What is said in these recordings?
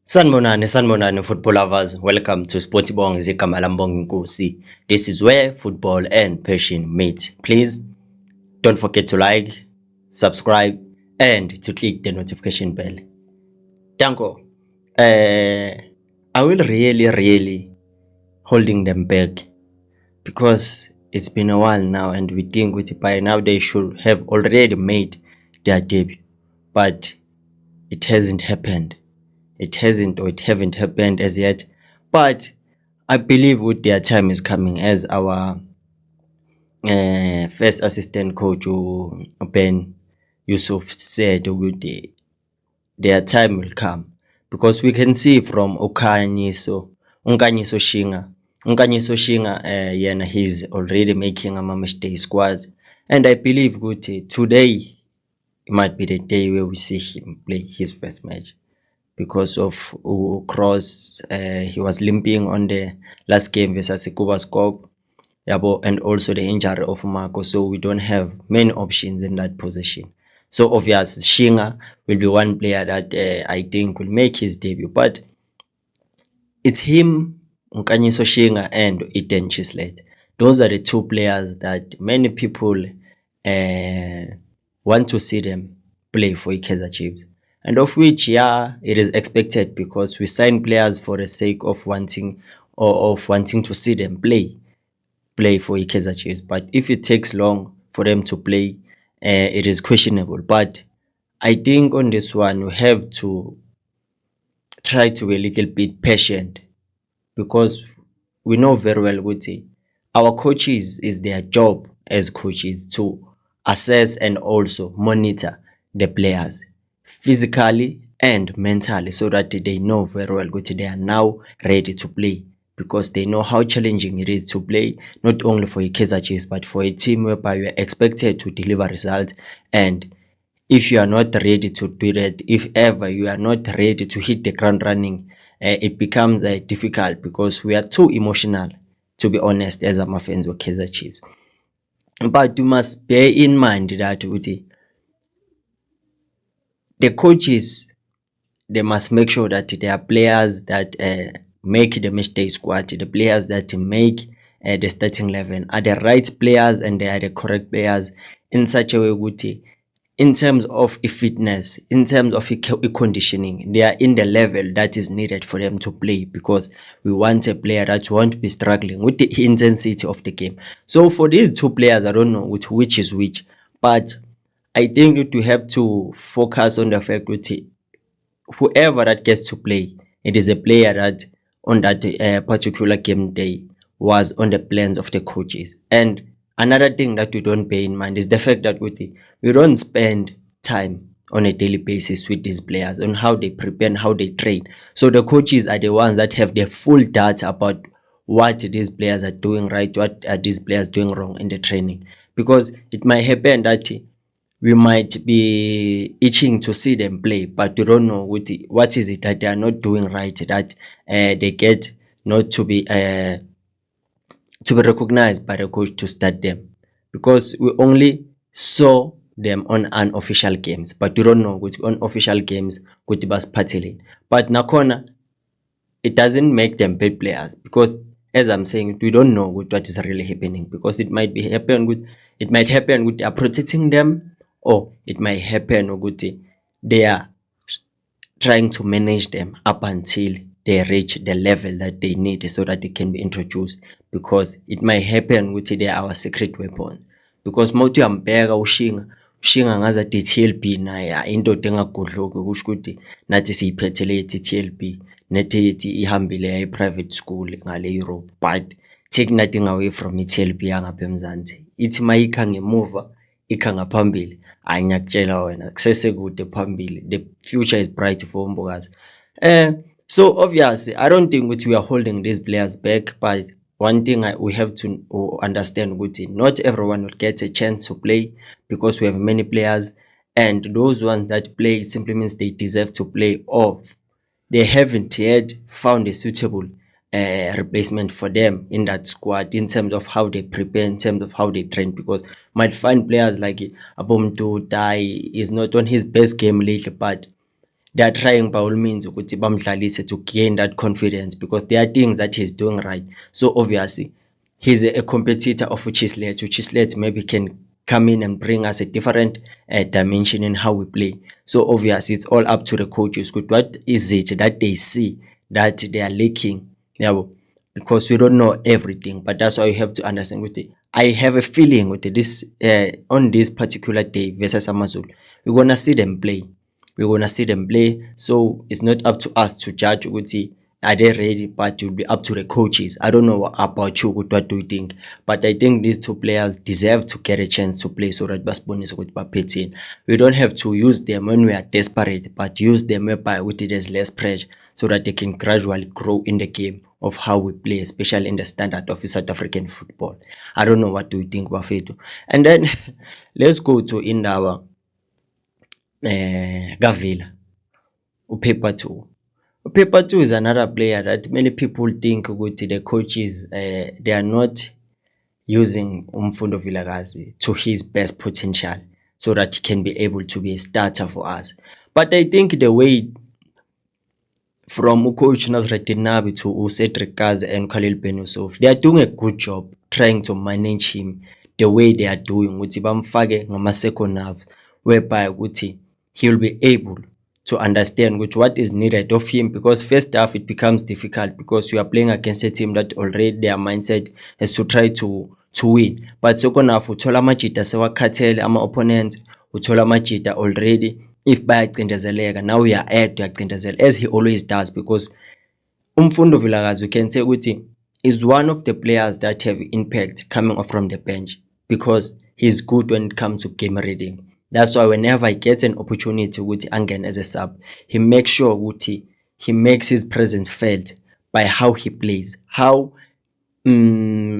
Sanbonani, football lovers. Welcome to Sportibong Zigama Lambong Nkosi. This is where football and passion meet. Please don't forget to like, subscribe, and to click the notification bell. Danko, I will really holding them back because it's been a while now, and we think with by now they should have already made their debut, but it hasn't happened. It haven't happened as yet, but I believe with their time is coming, as our first assistant coach Ben Yusuf said, with their time will come, because we can see from Unkanyiso Shinga. Unkanyiso Shinga, yena he's already making a matchday squad, and I believe today might be the day where we see him play his first match. Because of Cross, he was limping on the last game versus Kuba Scope, and also the injury of Marco, so we don't have many options in that position. So obviously Shinga will be one player that I think will make his debut, but it's him, Nkanyiso Shinga and Eden Chislett. Those are the two players that many people want to see them play for Kaizer Chiefs. And of which, yeah, it is expected, because we sign players for the sake of wanting to see them play for Kaizer Chiefs. But if it takes long for them to play, it is questionable. But I think on this one, we have to try to be a little bit patient, because we know very well our coaches, is their job as coaches to assess and also monitor the players physically and mentally, so that they know very well they are now ready to play, because they know how challenging it is to play, not only for a Kaizer Chiefs but for a team whereby you are expected to deliver results. And if you are not ready to do that, if ever you are not ready to hit the ground running, it becomes difficult, because we are too emotional, to be honest, as I'm a fan of Kaizer Chiefs. But you must bear in mind that the coaches, they must make sure that there are players that make the matchday squad, the players that make the starting 11 are the right players, and they are the correct players, in such a way in terms of fitness, in terms of conditioning, they are in the level that is needed for them to play, because we want a player that won't be struggling with the intensity of the game. So for these two players, I don't know which is which, but I think that we have to focus on the fact that whoever that gets to play, it is a player that on that particular game day was on the plans of the coaches. And another thing that we don't bear in mind is the fact that we don't spend time on a daily basis with these players on how they prepare and how they train. So the coaches are the ones that have the full data about what these players are doing right, what are these players doing wrong in the training. Because it might happen that we might be itching to see them play, but we don't know what is it that they are not doing right, that they get not to be recognized by the coach to start them, because we only saw them on unofficial games, but we don't know which unofficial games could be participating. But nakona, it doesn't make them bad players, because as I'm saying, we don't know what is really happening, because it might happen with they are protecting them, or it might happen with they are trying to manage them up until they reach the level that they need, so that they can be introduced, because it might happen with they are our secret weapon. Because mawuthi uyambheka ushinga ngazathi i-TLB naye indoda engagudluki, kusho ukuthi nathi siyiphethele i-TLB nethi ihambile i-private school ngale Europe, but take nothing away from i-TLB yangapha eMzansi. Ithi mayikha ngemuva ikha ngaphambili, ngiyakutshela wena kusesekude phambili, the future is bright for Mbokazi. So obviously I don't think we are holding these players back, but one thing we have to understand, not everyone will get a chance to play, because we have many players, and those ones that play simply means they deserve to play, or they haven't yet found a suitable replacement for them in that squad, in terms of how they prepare, in terms of how they train. Because might find players like Abomto Tai is not on his best game lately, but they are trying by all means ukuthi bamdlalise to gain that confidence, because there are things that he's doing right. So obviously he's a competitor of Uchislet maybe can come in and bring us a different dimension in how we play. So obviously it's all up to the coaches. What is it that they see that they are lacking? Yeah, because we don't know everything, but that's why you have to understand with it. I have a feeling with this on this particular day versus Amazon, we're gonna see them play. We're gonna see them play. So it's not up to us to judge with it. Are they ready? But it will be up to the coaches. I don't know about you. What do you think? But I think these two players deserve to get a chance to play so that Basponis with Papetin. We don't have to use them when we are desperate, but use them whereby with it there's less pressure so that they can gradually grow in the game of how we play, especially in the standard of South African football. I don't know what do you think, Bafeto. And then let's go to Indaba Gavila, Paper 2. Paper 2 is another player that many people think the coaches they are not using Umfundo Vilakazi to his best potential so that he can be able to be a starter for us. But I think the way from Coach Nasreddin Nabi to Cedric Gaza and Khalil Ben Yusuf, they are doing a good job trying to manage him the way they are doing. Ukuthi bamfake ngama-second nerves, whereby he will be able to understand what is needed of him, because first half it becomes difficult because you are playing against a team that already their mindset is to try to win. But second half uthola amajita sewakhathele ama-opponents, uthola amajita already if bayacindezeleka, now we are add uyacindezela as he always does, because Umfundo Vilakazi, we can say ukuthi is one of the players that have impact coming off from the bench because he's good when it comes to game reading. That's why whenever he gets an opportunity with Angen as a sub, he makes sure he makes his presence felt by how he plays, how impactful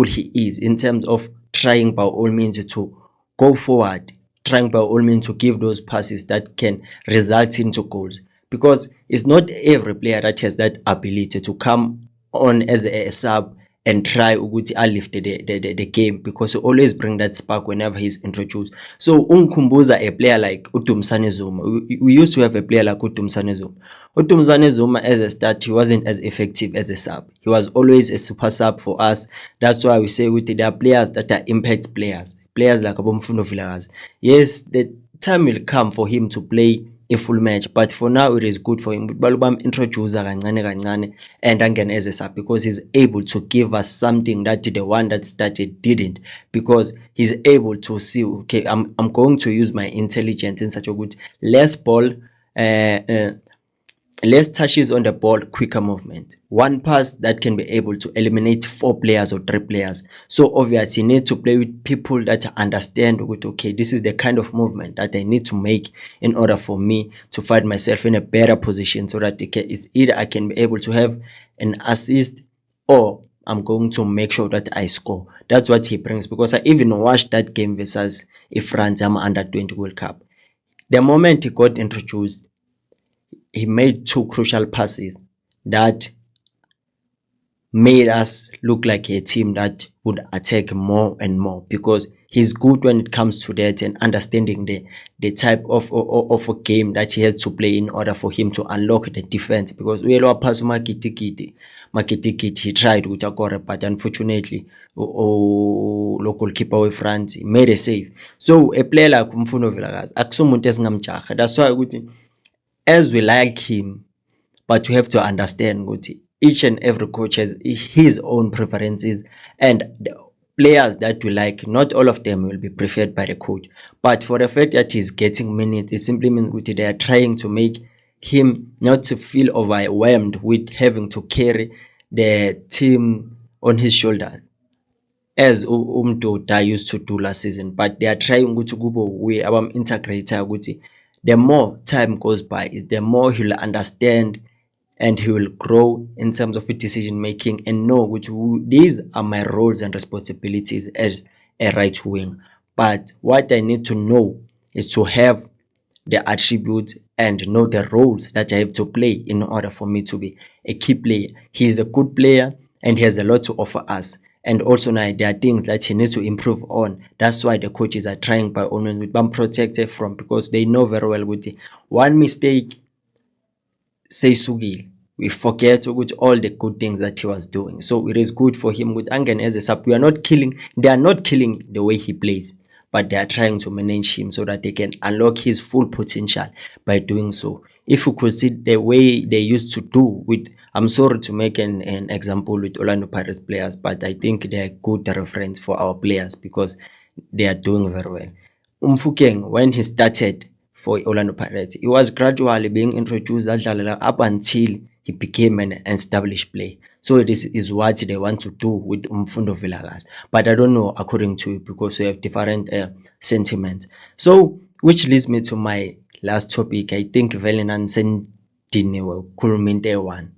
he is in terms of trying by all means to go forward, trying by all means to give those passes that can result into goals. Because it's not every player that has that ability to come on as a sub and try to lift the game, because he always bring that spark whenever he's introduced. So Kumbuza, a player like Utumsane Zuma, we used to have a player like Utumsane Zuma. Utumsane Zuma as a start, he wasn't as effective as a sub. He was always a super sub for us. That's why we say there are players that are impact players like Abomfundo Vilakazi. Yes, the time will come for him to play a full match, but for now it is good for him. Balubam introduce kancane and again as a sub, because he's able to give us something that the one that started didn't, because he's able to see, okay, I'm going to use my intelligence in such a good less ball, less touches on the ball, quicker movement. One pass that can be able to eliminate 4 players or 3 players. So obviously you need to play with people that understand okay, this is the kind of movement that I need to make in order for me to find myself in a better position, so that it's either I can be able to have an assist or I'm going to make sure that I score. That's what he brings, because I even watched that game versus France under 20 World Cup. The moment he got introduced, he made 2 crucial passes that made us look like a team that would attack more and more, because he's good when it comes to that and understanding the type of a game that he has to play in order for him to unlock the defense. Because he tried with Akore, but unfortunately local keeper with France made a save. So a player like Umfundo Vilakazi akusumuntu esingamjaha. That's why as we like him, but we have to understand each and every coach has his own preferences, and the players that we like, not all of them will be preferred by the coach. But for the fact that he's getting minutes, it simply means they are trying to make him not to feel overwhelmed with having to carry the team on his shoulders, as Umdota used to do last season. But they are trying to go way about integrator. The more time goes by, the more he'll understand and he will grow in terms of decision making and know these are my roles and responsibilities as a right wing. But what I need to know is to have the attributes and know the roles that I have to play in order for me to be a key player. He's a good player and he has a lot to offer us. and also now there are things that he needs to improve on. That's why the coaches are trying by all means to protect it from, because they know very well with one mistake seyisukile, we forget with all the good things that he was doing. So it is good for him with Angen as a sub. They are not killing the way he plays, but they are trying to manage him so that they can unlock his full potential by doing so. If you could see the way they used to do with, I'm sorry to make an example with Orlando Pirates players, but I think they are good reference for our players because they are doing very well. Mfukeng, when he started for Orlando Pirates, he was gradually being introduced up until he became an established player. So it is what they want to do with Mfundo Vilakazi. But I don't know according to you, because we have different sentiments. So, which leads me to my last topic. I think Velenan Sendinewe Kulminte one.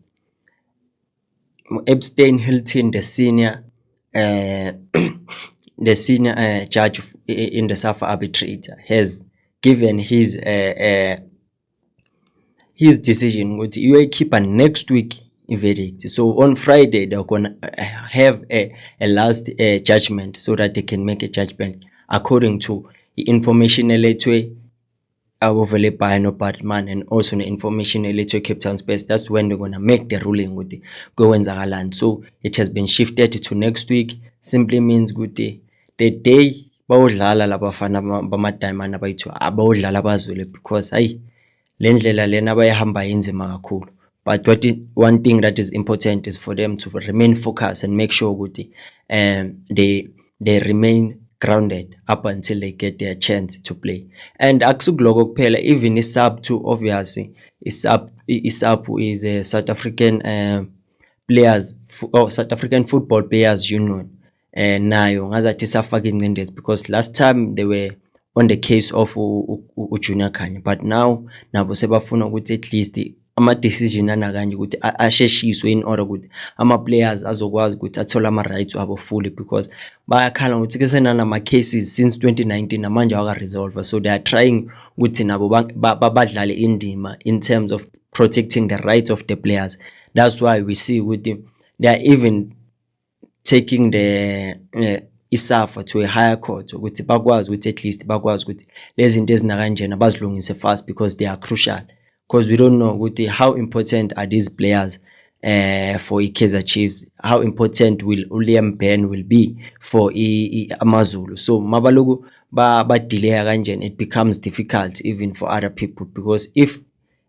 Epstein Hilton, the senior the senior judge in the SAFA arbitrator, has given his decision with UAKeeper next week verdict. So on Friday they're gonna have a last judgment so that they can make a judgment according to the information eletwe abovele by no Batman, and also the information eletwe Cape Town Spurs. That's when they're gonna make the ruling with the Gowenzaland. So it has been shifted to next week. Simply means good the day bawudlala labafana bama-diamond abayithiwa abawudlala bazwile, because hayi le ndlela lena bayihamba inzima kakhulu. But one thing that is important is for them to remain focused and make sure ukuthi they remain grounded up until they get their chance to play. And akusukuloko kuphela, even isub too, obviously isub is a South African South African Football Players Union. Nayo ngazathi safaka ingcindezi, because last time they were on the case of Junior Khanya, but now nabo sebafuna ukuthi at least ama decision anakanje ukuthi asheshiswe in order ukuthi ama players azokwazi ukuthi athola ama rights abo fully, because bayakhala ukuthi ke senana ama cases since 2019 namanje awaka resolve. So they are trying ukuthi nabo badlale indima in terms of protecting the rights of the players. That's why we see ukuthi they are even taking the isafa to a higher court ukuthi bakwazi ukuthi at least bakwazi ukuthi lezi zinto ezinakanjena bazilungise fast, because they are crucial. Because we don't know ukuthi how important are these players for Kaizer Chiefs, how important will Liam Ben will be for Amazulu. So mabalogu ba delay kanjena, it becomes difficult even for other people, because if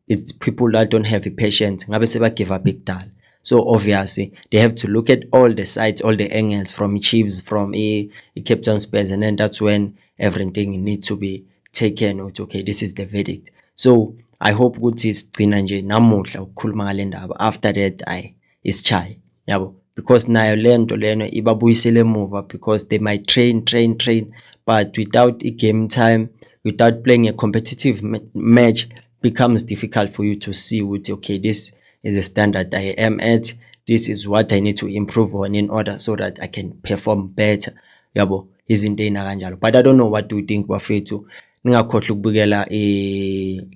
it's people that don't have the patience ngabe seba give up ekudala. So obviously they have to look at all the sides, all the angles from Chiefs, from Cape Town Spurs, and then that's when everything needs to be taken with, okay, this is the verdict. So I hope ukuthi sigcina nje namuhla ukukhuluma ngale ndaba, after that is chai yabo, because nayo lento leno ibabuyisele emuva, because they might train but without a game time, without playing a competitive match, becomes difficult for you to see with, okay, this is a standard I am at, this is what I need to improve on in order so that I can perform better yabo, izinto kanjalo. But I don't know, what do you think bafethu? Ningakhohlwa ukubukela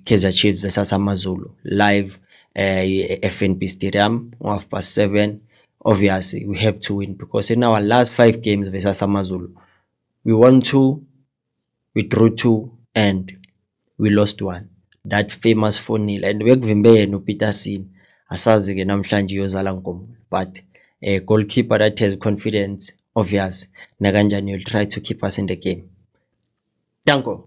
Kaizer Chiefs versus Amazulu live FNB Stadium 7:30. Obviously we have to win, because in our last 5 games versus Amazulu, we won 2, we drew 2, and we lost 1. That famous 4-0, and bekuvimbe no Peterson asazi ke namhlanje yozala nkomo, but a goalkeeper that has confidence, obvious nakanjani will try to keep us in the game. Danko.